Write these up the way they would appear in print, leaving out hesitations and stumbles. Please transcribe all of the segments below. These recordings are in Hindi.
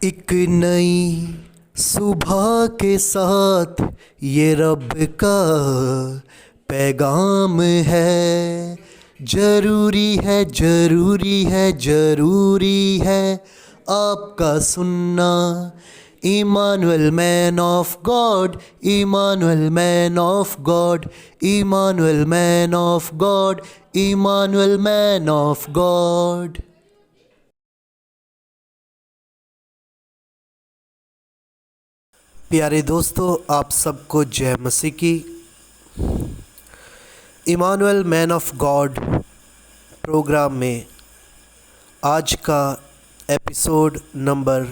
एक नई सुबह के साथ ये रब का पैगाम है। ज़रूरी है, ज़रूरी है, ज़रूरी है आपका सुनना। Emmanuel man of God, Emmanuel man of God, Emmanuel man of God, Emmanuel man of God. प्यारे दोस्तों, आप सबको जय मसीह की। Emmanuel man of God programme में आज का एपिसोड नंबर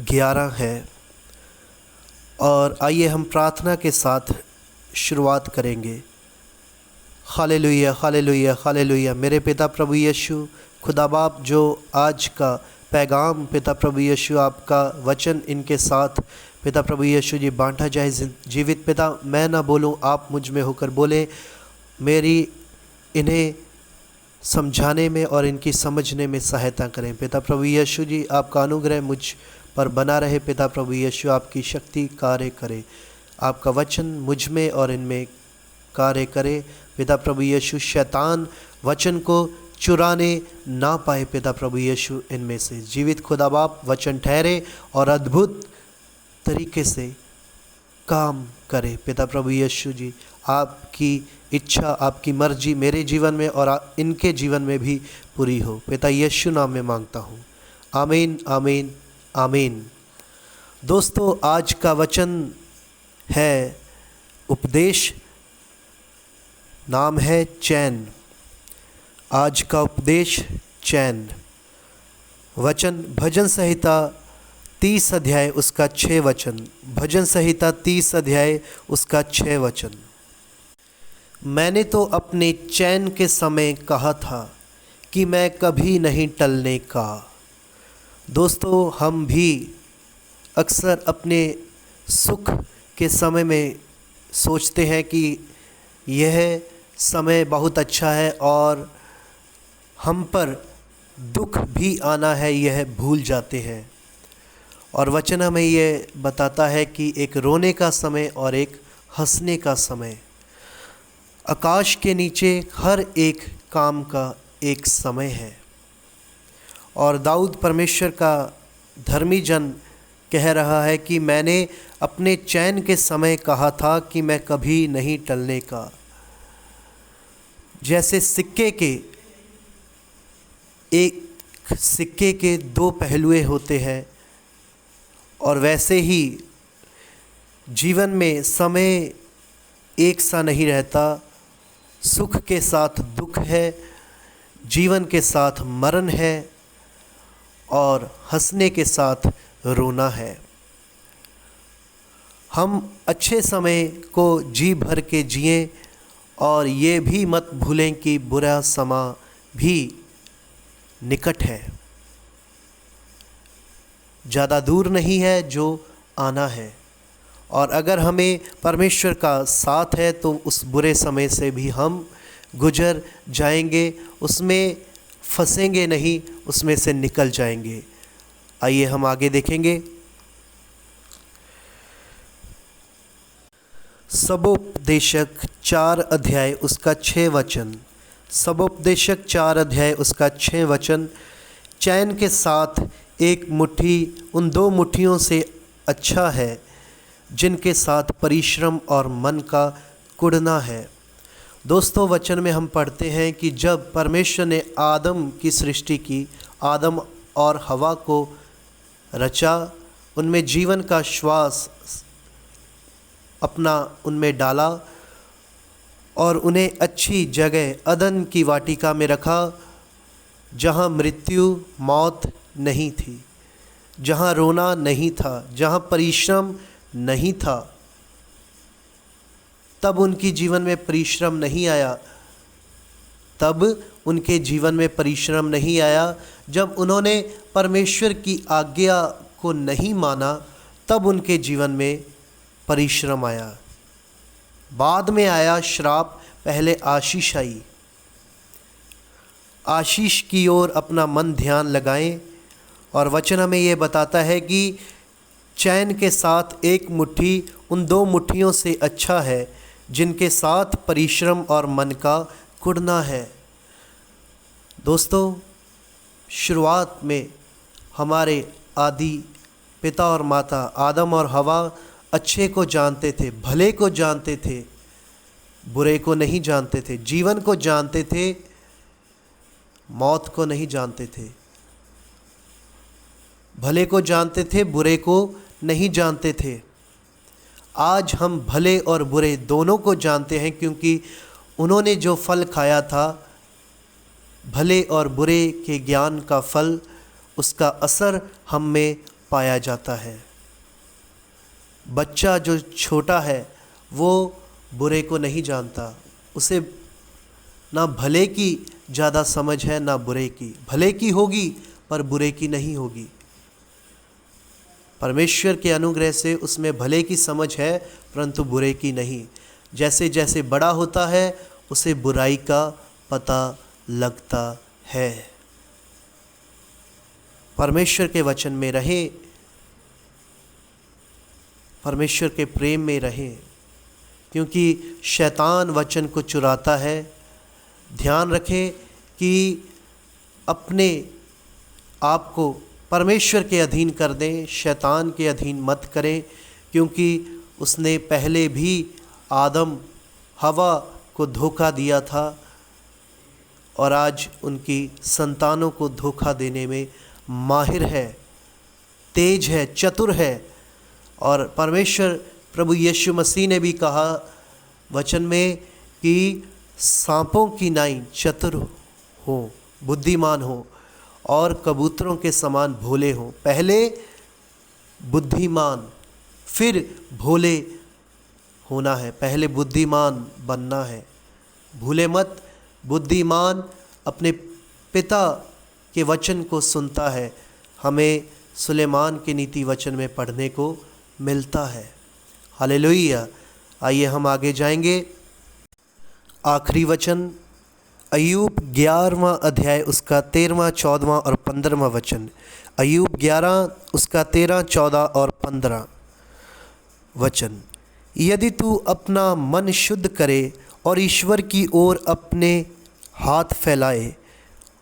11 है और आइए हम प्रार्थना के साथ शुरुआत करेंगे। Hallelujah, hallelujah, hallelujah. मेरे पिता प्रभु यीशु, खुदा बाप, जो आज का पैगाम पिता प्रभु यीशु, आपका वचन इनके साथ पिता प्रभु यीशु जी बांटा जाए। जीवित पिता, मैं ना बोलूं, आप मुझ में होकर बोलें। मेरी इन्हें समझाने में और इनकी समझने में सहायता करें। पिता प्रभु यीशु जी, आपका अनुग्रह मुझ पर बना रहे। पिता प्रभु यीशु, आपकी शक्ति कार्य करे, आपका वचन मुझ में और इनमें कार्य करे। पिता प्रभु यीशु, शैतान वचन को चुराने ना पाए। पिता प्रभु यीशु, इनमें से जीवित खुदा बाप वचन ठहरे और अद्भुत तरीके से काम करे। पिता प्रभु यीशु जी, आपकी इच्छा, आपकी मर्जी मेरे जीवन में और इनके जीवन में भी पूरी हो। पिता यीशु नाम में मांगता हूँ, आमीन, आमीन, आमीन। दोस्तों, आज का वचन है उपदेश, नाम है चैन। आज का उपदेश चैन। वचन भजन संहिता 30 अध्याय उसका 6 वचन। भजन संहिता 30 अध्याय उसका 6 वचन। मैंने तो अपने चैन के समय कहा था कि मैं कभी नहीं टलने का। दोस्तों, हम भी अक्सर अपने सुख के समय में सोचते हैं कि यह समय बहुत अच्छा है और हम पर दुख भी आना है, यह भूल जाते हैं। और वचन हमें ये बताता है कि एक रोने का समय और एक हंसने का समय। आकाश के नीचे हर एक काम का एक समय है। और दाऊद परमेश्वर का धर्मी जन कह रहा है कि मैंने अपने चैन के समय कहा था कि मैं कभी नहीं टलने का। जैसे सिक्के के दो पहलुए होते हैं, और वैसे ही जीवन में समय एक सा नहीं रहता। सुख के साथ दुख है, जीवन के साथ मरण है और हंसने के साथ रोना है। हम अच्छे समय को जी भर के जिएं और ये भी मत भूलें कि बुरा समय भी निकट है, ज़्यादा दूर नहीं है, जो आना है। और अगर हमें परमेश्वर का साथ है तो उस बुरे समय से भी हम गुजर जाएंगे, उसमें फंसेंगे नहीं, उसमें से निकल जाएंगे। आइए हम आगे देखेंगे। सबोपदेशक 4 अध्याय उसका 6 वचन। सबोपदेशक 4 अध्याय उसका 6 वचन। चैन के साथ एक मुट्ठी उन 2 मुट्ठियों से अच्छा है जिनके साथ परिश्रम और मन का कुढ़ना है। दोस्तों, वचन में हम पढ़ते हैं कि जब परमेश्वर ने आदम की सृष्टि की, आदम और हवा को रचा, उनमें जीवन का श्वास अपना उनमें डाला और उन्हें अच्छी जगह अदन की वाटिका में रखा, जहाँ मृत्यु, मौत नहीं थी, जहाँ रोना नहीं था, जहाँ परिश्रम नहीं था। तब उनकी जीवन में परिश्रम नहीं आया। तब उनके जीवन में परिश्रम नहीं आया जब उन्होंने परमेश्वर की आज्ञा को नहीं माना, तब उनके जीवन में परिश्रम आया। बाद में आया श्राप, पहले आशीष आई। आशीष की ओर अपना मन ध्यान लगाएं और वचन हमें ये बताता है कि चैन के साथ एक मुट्ठी उन 2 मुट्ठियों से अच्छा है जिनके साथ परिश्रम और मन का कुढ़ना है। दोस्तों, शुरुआत में हमारे आदि पिता और माता आदम और हवा अच्छे को जानते थे, भले को जानते थे, बुरे को नहीं जानते थे, जीवन को जानते थे, मौत को नहीं जानते थे। भले को जानते थे, बुरे को नहीं जानते थे। आज हम भले और बुरे दोनों को जानते हैं, क्योंकि उन्होंने जो फल खाया था, भले और बुरे के ज्ञान का फल, उसका असर हम में पाया जाता है। बच्चा जो छोटा है वो बुरे को नहीं जानता, उसे ना भले की ज़्यादा समझ है ना बुरे की। भले की होगी पर बुरे की नहीं होगी। परमेश्वर के अनुग्रह से उसमें भले की समझ है परंतु बुरे की नहीं। जैसे जैसे बड़ा होता है उसे बुराई का पता लगता है। परमेश्वर के वचन में रहें, परमेश्वर के प्रेम में रहें, क्योंकि शैतान वचन को चुराता है। ध्यान रखें कि अपने आप को परमेश्वर के अधीन कर दें, शैतान के अधीन मत करें, क्योंकि उसने पहले भी आदम हवा को धोखा दिया था और आज उनकी संतानों को धोखा देने में माहिर है, तेज है, चतुर है। और परमेश्वर प्रभु यीशु मसीह ने भी कहा वचन में कि सांपों की नाई चतुर हो, बुद्धिमान हो और कबूतरों के समान भोले हो। पहले बुद्धिमान फिर भोले होना है, पहले बुद्धिमान बनना है। भूले मत, बुद्धिमान अपने पिता के वचन को सुनता है। हमें सुलेमान के नीति वचन में पढ़ने को मिलता है। हालेलुया। आइए हम आगे जाएंगे। आखिरी वचन अय्यूब 11वां अध्याय उसका 13वां, 14वां और 15वां वचन। अय्यूब 11 उसका 13, 14 और 15 वचन। यदि तू अपना मन शुद्ध करे और ईश्वर की ओर अपने हाथ फैलाए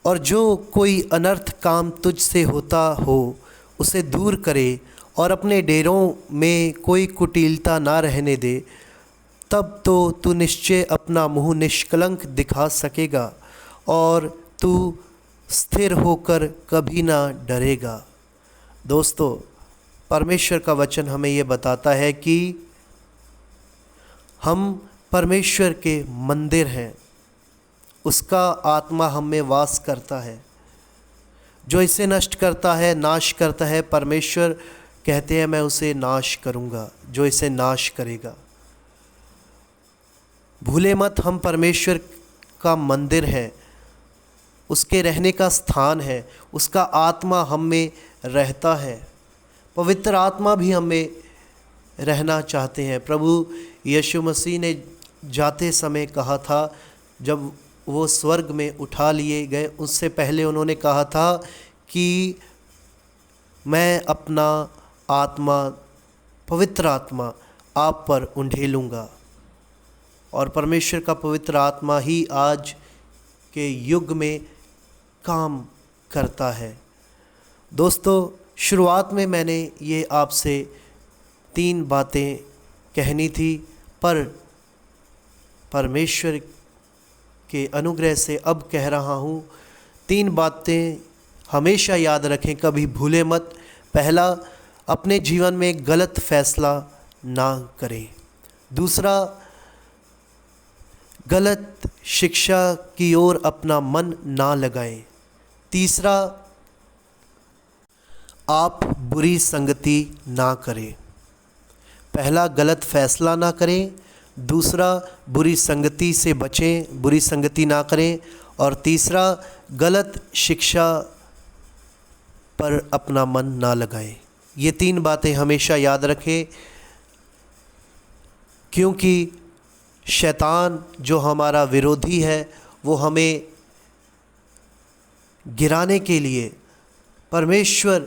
और जो कोई अनर्थ काम तुझसे होता हो उसे दूर करे और अपने डेरों में कोई कुटिलता ना रहने दे, तब तो तू निश्चय अपना मुँह निष्कलंक दिखा सकेगा और तू स्थिर होकर कभी ना डरेगा। दोस्तों, परमेश्वर का वचन हमें ये बताता है कि हम परमेश्वर के मंदिर हैं, उसका आत्मा हम में वास करता है। जो इसे नष्ट करता है, नाश करता है, परमेश्वर कहते हैं मैं उसे नाश करूँगा, जो इसे नाश करेगा। भूले मत, हम परमेश्वर का मंदिर है, उसके रहने का स्थान है, उसका आत्मा हम में रहता है। पवित्र आत्मा भी हम में रहना चाहते हैं। प्रभु यीशु मसीह ने जाते समय कहा था, जब वो स्वर्ग में उठा लिए गए, उससे पहले उन्होंने कहा था कि मैं अपना आत्मा, पवित्र आत्मा आप पर उंडेलूँगा। और परमेश्वर का पवित्र आत्मा ही आज के युग में काम करता है। दोस्तों, शुरुआत में मैंने ये आपसे 3 बातें कहनी थी, पर परमेश्वर के अनुग्रह से अब कह रहा हूँ। 3 बातें हमेशा याद रखें, कभी भूले मत। पहला, अपने जीवन में गलत फैसला ना करें। दूसरा, गलत शिक्षा की ओर अपना मन ना लगाएं। तीसरा, आप बुरी संगति ना करें। पहला, गलत फैसला ना करें। दूसरा, बुरी संगति से बचें, बुरी संगति ना करें। और तीसरा, गलत शिक्षा पर अपना मन ना लगाएं। ये 3 बातें हमेशा याद रखें, क्योंकि शैतान जो हमारा विरोधी है वो हमें गिराने के लिए परमेश्वर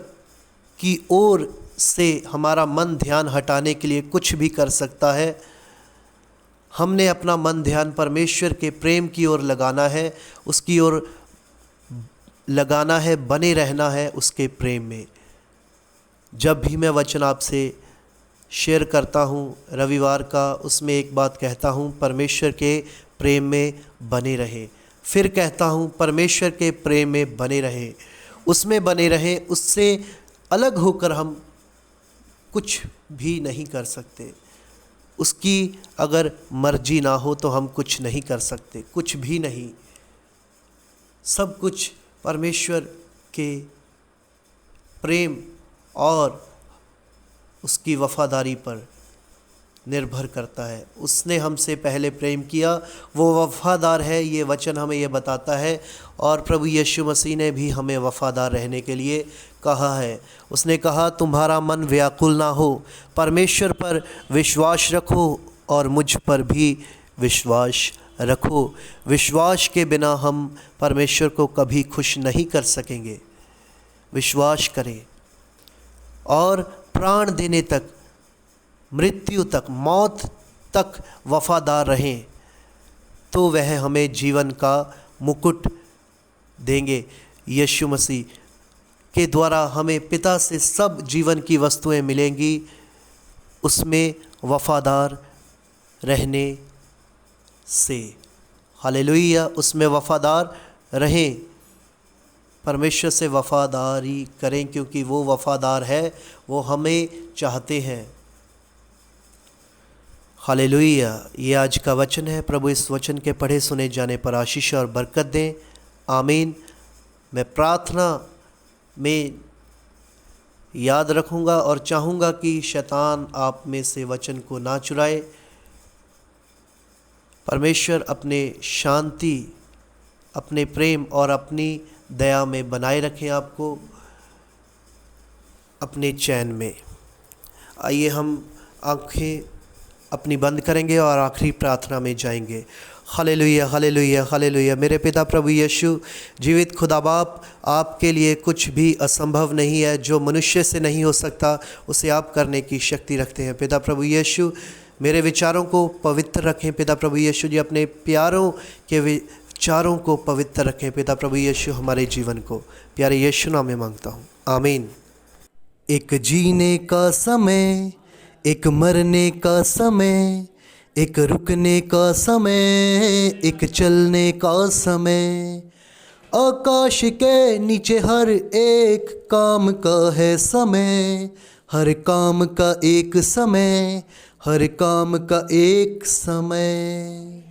की ओर से हमारा मन ध्यान हटाने के लिए कुछ भी कर सकता है। हमने अपना मन ध्यान परमेश्वर के प्रेम की ओर लगाना है, उसकी ओर लगाना है, बने रहना है उसके प्रेम में। जब भी मैं वचन आपसे शेयर करता हूँ रविवार का, उसमें एक बात कहता हूँ, परमेश्वर के प्रेम में बने रहे। फिर कहता हूँ परमेश्वर के प्रेम में बने रहे, उसमें बने रहें। उससे अलग होकर हम कुछ भी नहीं कर सकते। उसकी अगर मर्जी ना हो तो हम कुछ नहीं कर सकते, कुछ भी नहीं। सब कुछ परमेश्वर के प्रेम और उसकी वफ़ादारी पर निर्भर करता है। उसने हमसे पहले प्रेम किया, वो वफ़ादार है, ये वचन हमें ये बताता है। और प्रभु यीशु मसीह ने भी हमें वफ़ादार रहने के लिए कहा है। उसने कहा तुम्हारा मन व्याकुल ना हो, परमेश्वर पर विश्वास रखो और मुझ पर भी विश्वास रखो। विश्वास के बिना हम परमेश्वर को कभी खुश नहीं कर सकेंगे। विश्वास करें और प्राण देने तक, मृत्यु तक, मौत तक वफ़ादार रहें, तो वह हमें जीवन का मुकुट देंगे। यीशु मसीह के द्वारा हमें पिता से सब जीवन की वस्तुएं मिलेंगी, उसमें वफ़ादार रहने से। हालेलुया। उसमें वफ़ादार रहें, परमेश्वर से वफ़ादारी करें, क्योंकि वो वफ़ादार है, वो हमें चाहते हैं। हालेलुया। ये आज का वचन है। प्रभु इस वचन के पढ़े सुने जाने पर आशीष और बरकत दें। आमीन। मैं प्रार्थना में याद रखूँगा और चाहूँगा कि शैतान आप में से वचन को ना चुराए। परमेश्वर अपने शांति, अपने प्रेम और अपनी दया में बनाए रखें आपको, अपने चैन में। आइए हम आँखें अपनी बंद करेंगे और आखिरी प्रार्थना में जाएंगे। Hallelujah, hallelujah, hallelujah. मेरे पिता प्रभु यीशु, जीवित खुदा बाप, आपके लिए कुछ भी असंभव नहीं है। जो मनुष्य से नहीं हो सकता उसे आप करने की शक्ति रखते हैं। पिता प्रभु यीशु, मेरे विचारों को पवित्र रखें। पिता प्रभु यीशु जी, अपने प्यारों के विचारों को पवित्र रखें। पिता प्रभु यीशु, हमारे जीवन को प्यारे यीशु नाम में मांगता हूँ, आमीन। एक जीने का समय, एक मरने का समय, एक रुकने का समय, एक चलने का समय। आकाश के नीचे हर एक काम का है समय, हर काम का एक समय, हर काम का एक समय।